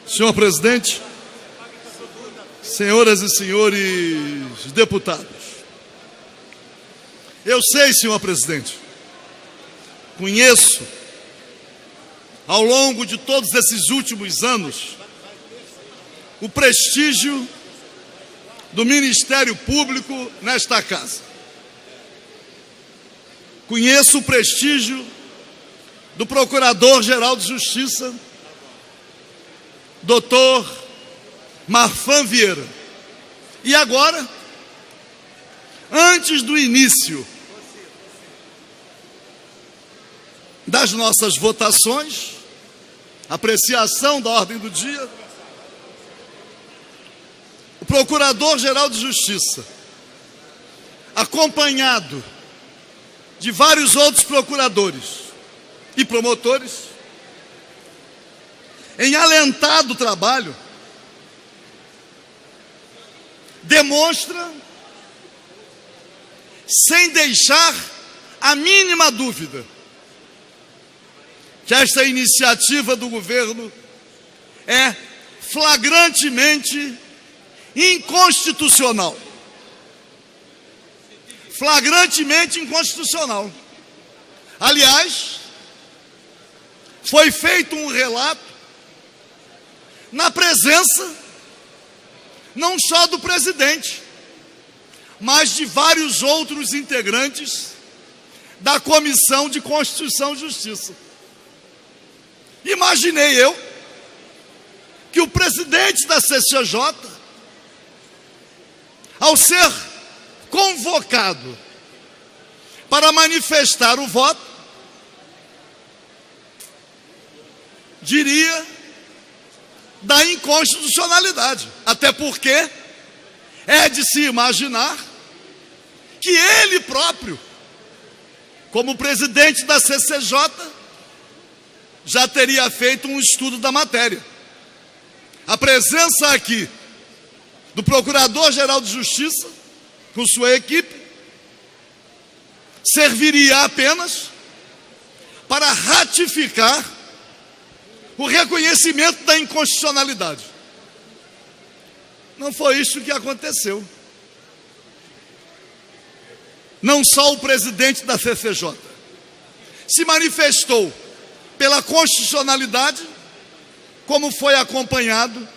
Senhor presidente, senhoras e senhores deputados, eu sei, senhor presidente, conheço, ao longo de todos esses últimos anos, o prestígio do Ministério Público nesta casa. Conheço o prestígio do Procurador-Geral de Justiça, Dr. Marfan Vieira. E agora, antes do início das nossas votações, apreciação da ordem do dia, o Procurador-Geral de Justiça, acompanhado de vários outros procuradores e promotores, em alentado trabalho, demonstra, sem deixar a mínima dúvida, que esta iniciativa do governo é flagrantemente inconstitucional. Flagrantemente inconstitucional. Aliás, foi feito um relato na presença não só do presidente, mas de vários outros integrantes da Comissão de Constituição e Justiça. Imaginei eu que o presidente da CCJ, ao ser convocado para manifestar o voto, diria da inconstitucionalidade. Até porque é de se imaginar que ele próprio, como presidente da CCJ, já teria feito um estudo da matéria. A presença aqui do Procurador-Geral de Justiça, com sua equipe, serviria apenas para ratificar o reconhecimento da inconstitucionalidade. Não foi isso que aconteceu. Não só o presidente da CCJ se manifestou pela constitucionalidade, como foi acompanhado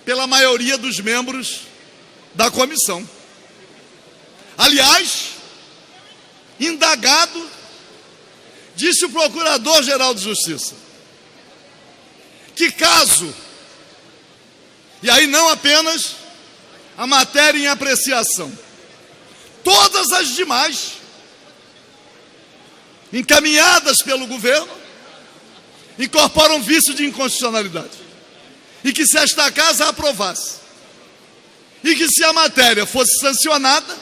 pela maioria dos membros da comissão. Aliás, indagado, disse o Procurador-Geral de Justiça que caso, e aí não apenas a matéria em apreciação, todas as demais encaminhadas pelo governo incorporam vício de inconstitucionalidade, e que se esta casa aprovasse, e que se a matéria fosse sancionada,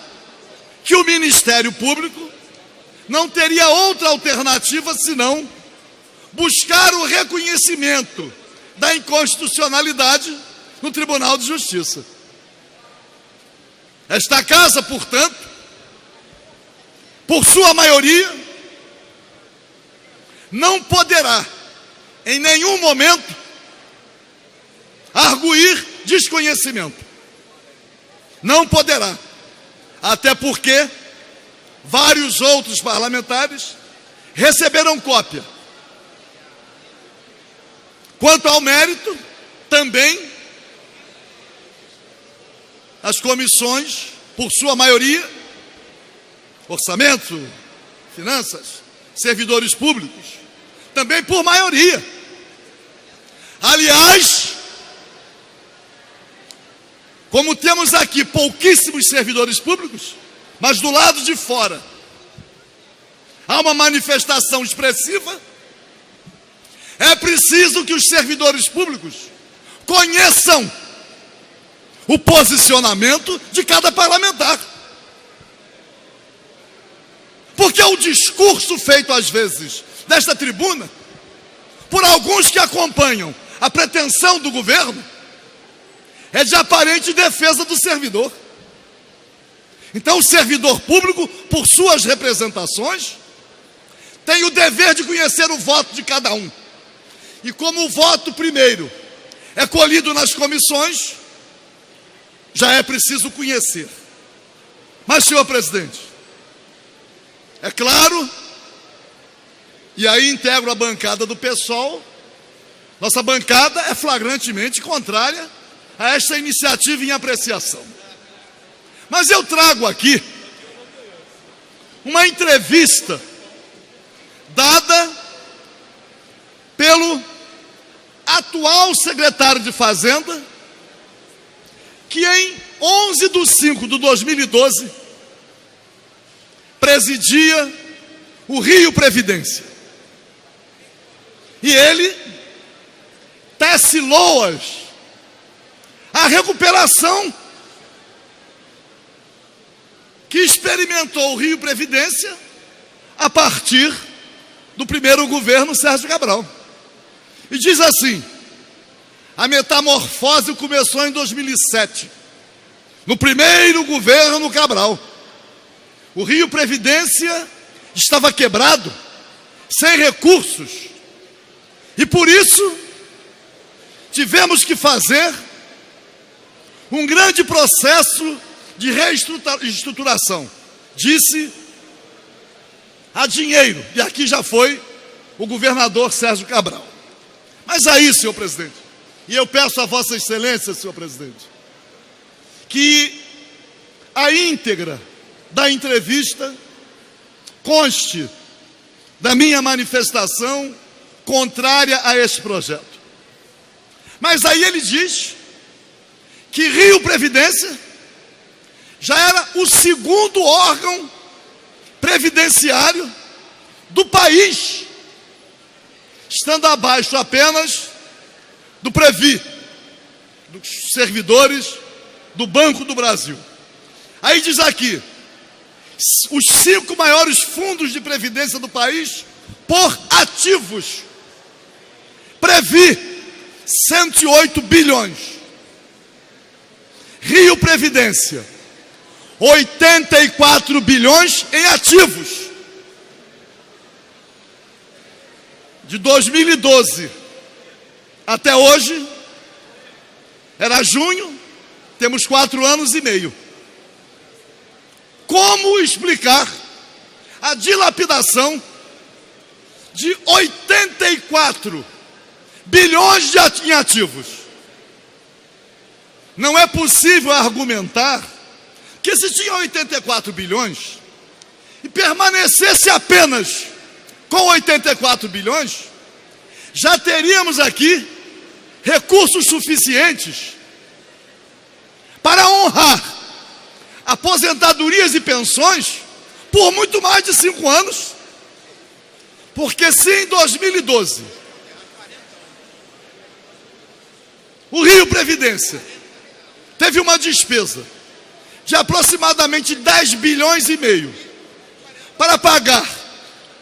que o Ministério Público não teria outra alternativa senão buscar o reconhecimento da inconstitucionalidade no Tribunal de Justiça. Esta casa, portanto, por sua maioria, não poderá, em nenhum momento, arguir desconhecimento. Não poderá. Até porque vários outros parlamentares receberam cópia. Quanto ao mérito, também as comissões, por sua maioria, orçamento, finanças, servidores públicos, também por maioria. Aliás, como temos aqui pouquíssimos servidores públicos, mas do lado de fora há uma manifestação expressiva, é preciso que os servidores públicos conheçam o posicionamento de cada parlamentar. Porque o discurso feito às vezes desta tribuna, por alguns que acompanham a pretensão do governo, é de aparente defesa do servidor. Então o servidor público, por suas representações, tem o dever de conhecer o voto de cada um. E como o voto primeiro é colhido nas comissões, já é preciso conhecer. Mas, senhor presidente, é claro, e aí integro a bancada do PSOL, nossa bancada é flagrantemente contrária a esta iniciativa em apreciação. Mas eu trago aqui uma entrevista dada pelo atual secretário de Fazenda, que em 11/5/2012 presidia o Rio Previdência. E ele tece loas à recuperação que experimentou o Rio Previdência a partir do primeiro governo Sérgio Cabral. E diz assim: a metamorfose começou em 2007, no primeiro governo Cabral. O Rio Previdência estava quebrado, sem recursos, e por isso tivemos que fazer um grande processo de reestruturação. Disse a dinheiro, e aqui já foi o governador Sérgio Cabral. Mas aí, senhor presidente, e eu peço a vossa excelência, senhor presidente, que a íntegra da entrevista conste da minha manifestação contrária a este projeto. Mas aí ele diz que Rio Previdência já era o segundo órgão previdenciário do país, estando abaixo apenas do Previ, dos servidores do Banco do Brasil. Aí diz aqui, os 5 maiores fundos de previdência do país por ativos. Previ, 108 bilhões. Rio Previdência, 84 bilhões em ativos. De 2012 até hoje, era junho, temos 4 anos e meio. Como explicar a dilapidação de 84 bilhões em ativos? Não é possível argumentar que se tinha 84 bilhões e permanecesse apenas com 84 bilhões, já teríamos aqui recursos suficientes para honrar aposentadorias e pensões por muito mais de 5 anos. Porque se em 2012 o Rio Previdência teve uma despesa de aproximadamente 10 bilhões e meio para pagar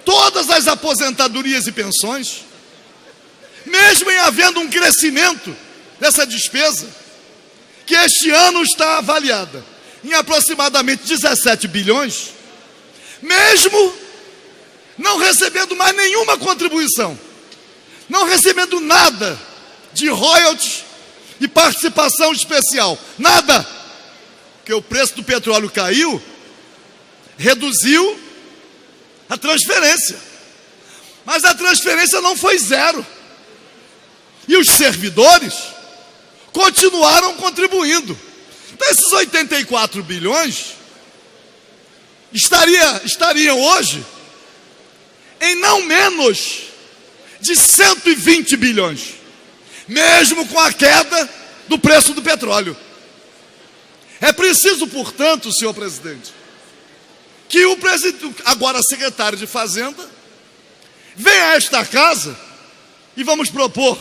todas as aposentadorias e pensões, mesmo em havendo um crescimento dessa despesa, que este ano está avaliada em aproximadamente 17 bilhões, mesmo não recebendo mais nenhuma contribuição, não recebendo nada de royalties e participação especial, nada, porque o preço do petróleo caiu, reduziu a transferência, mas a transferência não foi zero, e os servidores continuaram contribuindo. Então esses 84 bilhões estariam hoje em não menos de 120 bilhões, mesmo com a queda do preço do petróleo. É preciso, portanto, senhor presidente, que o presidente, agora secretário de Fazenda, venha a esta casa e vamos propor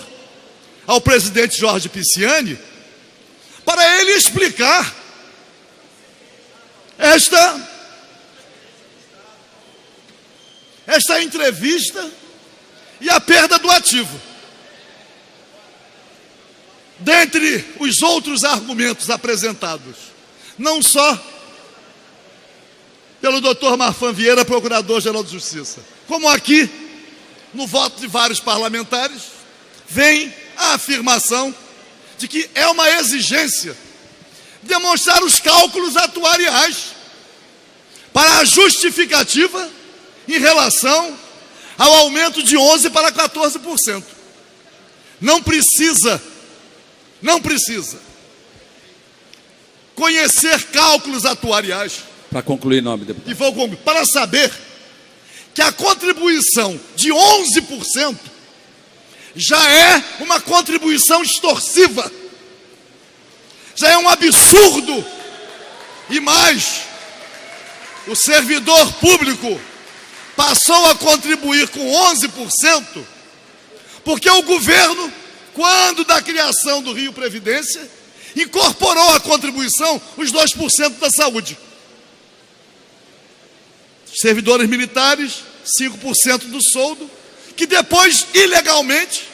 ao presidente Jorge Pisciani para ele explicar esta entrevista e a perda do ativo. Dentre os outros argumentos apresentados, não só pelo Dr. Marfan Vieira, Procurador-Geral de Justiça, como aqui, no voto de vários parlamentares, vem a afirmação de que é uma exigência demonstrar os cálculos atuariais para a justificativa em relação ao aumento de 11% para 14%. Não precisa conhecer cálculos atuariais. Para concluir, nome deputado. E vou concluir. Para saber que a contribuição de 11% já é uma contribuição extorsiva. Já é um absurdo. E mais, o servidor público passou a contribuir com 11%, porque o governo, quando da criação do Rio Previdência, incorporou à contribuição os 2% da saúde. Servidores militares, 5% do soldo, que depois, ilegalmente,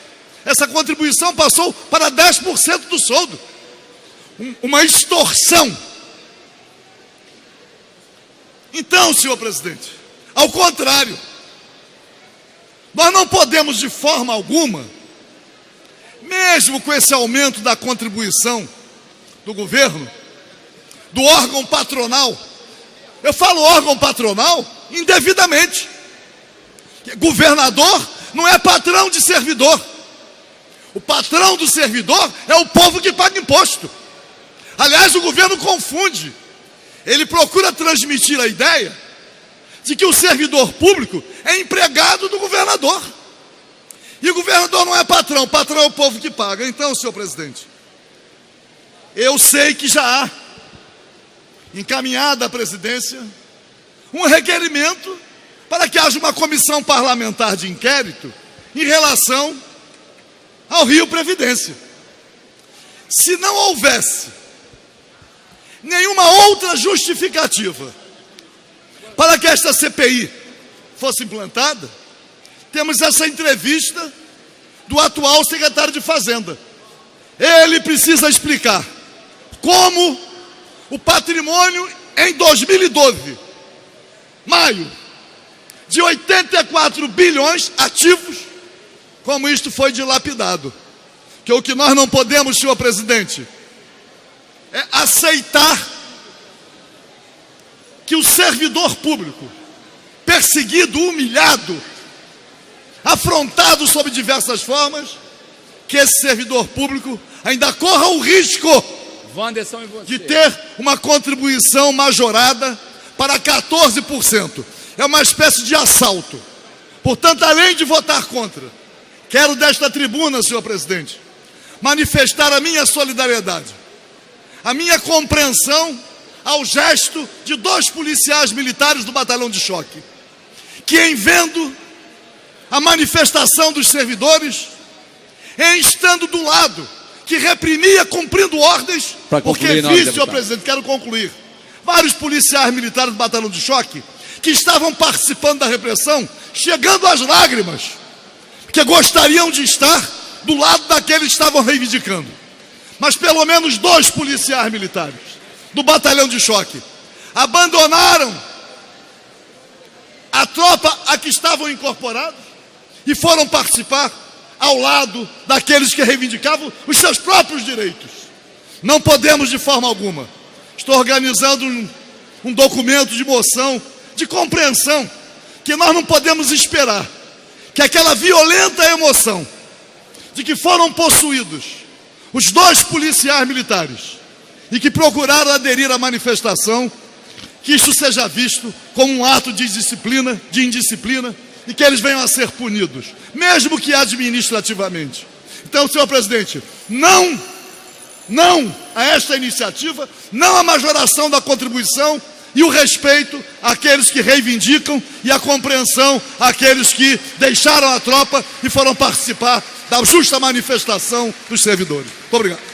essa contribuição passou para 10% do soldo. Uma extorsão. Então, senhor presidente, ao contrário, nós não podemos de forma alguma, mesmo com esse aumento da contribuição do governo, do órgão patronal, eu falo órgão patronal indevidamente. Governador não é patrão de servidor. O patrão do servidor é o povo que paga imposto. Aliás, o governo confunde. Ele procura transmitir a ideia de que o servidor público é empregado do governador. E o governador não é patrão, o patrão é o povo que paga. Então, senhor presidente, eu sei que já há encaminhada à presidência um requerimento para que haja uma comissão parlamentar de inquérito em relação ao Rio Previdência. Se não houvesse nenhuma outra justificativa para que esta CPI fosse implantada, temos essa entrevista do atual secretário de Fazenda. Ele precisa explicar como o patrimônio em 2012, maio, de 84 bilhões ativos, como isto foi dilapidado. Que o que nós não podemos, senhor presidente, é aceitar que o servidor público, perseguido, humilhado, afrontado sob diversas formas, que esse servidor público ainda corra o risco de ter uma contribuição majorada para 14%. É uma espécie de assalto. Portanto, além de votar contra, quero desta tribuna, senhor presidente, manifestar a minha solidariedade, a minha compreensão ao gesto de 2 policiais militares do batalhão de choque, que em vendo a manifestação dos servidores, em estando do lado que reprimia cumprindo ordens, porque vi, senhor presidente, quero concluir, vários policiais militares do batalhão de choque que estavam participando da repressão, chegando às lágrimas, porque gostariam de estar do lado daqueles que estavam reivindicando. Mas pelo menos 2 policiais militares do batalhão de choque abandonaram a tropa a que estavam incorporados e foram participar ao lado daqueles que reivindicavam os seus próprios direitos. Não podemos de forma alguma. Estou organizando um documento de moção, de compreensão, que nós não podemos esperar que aquela violenta emoção de que foram possuídos os 2 policiais militares e que procuraram aderir à manifestação, que isso seja visto como um ato de disciplina, de indisciplina, e que eles venham a ser punidos, mesmo que administrativamente. Então, senhor presidente, não a esta iniciativa, não a majoração da contribuição e o respeito àqueles que reivindicam e a compreensão àqueles que deixaram a tropa e foram participar da justa manifestação dos servidores. Muito obrigado.